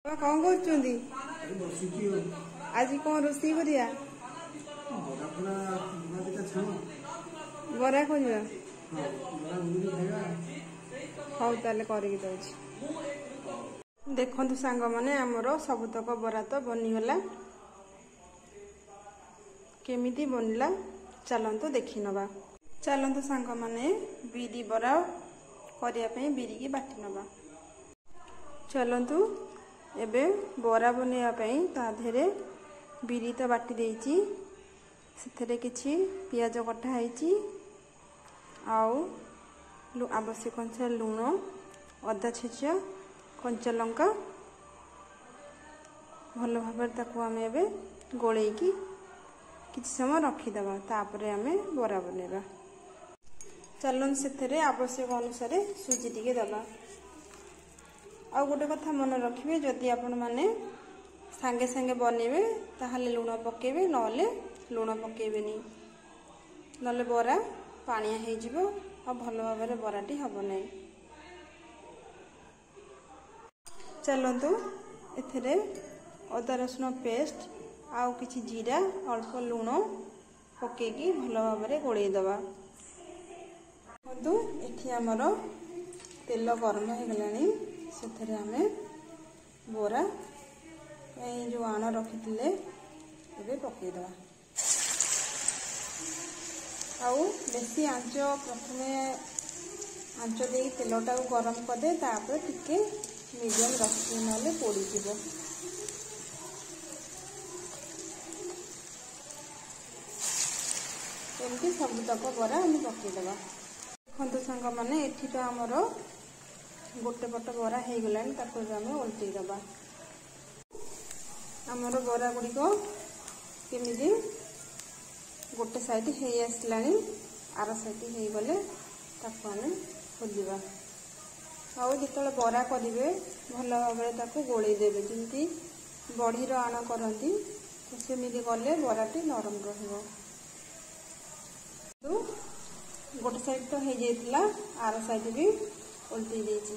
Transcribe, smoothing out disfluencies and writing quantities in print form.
कौन कर आज कौन रोषे करिया बरा खोजा हौ ताले करके दउछि देखंतु सांग माने हमरो सबतक बरा तो बनिगला केमिति बनला चलंतु देखि नबा चलंतु सांग माने बिरी बरा करिया पे बिरी की बाटी नबा चलंतु एबे बरा बनेया पे ता धेरे बिरी तो बाटी देइची सेथरे किछि पियाज कटा हैची आउ आवश्यक अनुसार लूण अदा छेचा कंचा लंका भल भाव ताकू आम एबे गोलेकी किछि समय रखीदबा तापरे आमे बरा बनेबा चलन सेथरे आवश्यक अनुसार सुजी टिके दबा आ गोटे कथा मन रखिबे जदि आपण माने सांगे सांगे बनेबे ताहाले लूण पकेबे नले लूण पकेबेनी नले बरा पानिया हे जिवो आ भल भाबरे बराटी हबो नै चलंतु एथरे अदा रसुन पेस्ट आउ किछि जीरा अल्प लूण पकेकी भल भाबरे गोळै दबा तो एठी हमर तेल गरम हो गलानी सेथरे हमें बोरा जो आण रखिथिले एबे पके दवा आउ बेसी आंच प्रथमे आंच दे तेलटा गरम कर दे तापर टिके मीडियम रखि नाले पोड़ी जीवो एमती सब तक बरा हम पके दवा देखंतु सांग माने एठी तो हमर गोटे पट बरा हो गलानी ताको आमे उल्टै दबा हमर बरा गुडी को केमिति गोटे साइड हे आसलानी आर साइड हे गले ताको आमे खोलिबा आउ जेतले बरा करिवे भल भाबरे ताको गोळै देबे जिंती बढीर आण करंती तो सेमिति गले बराटी नरम रहिबो तो गोटे साइड तो हे जेतला आर साइड भी उल्टी देछि।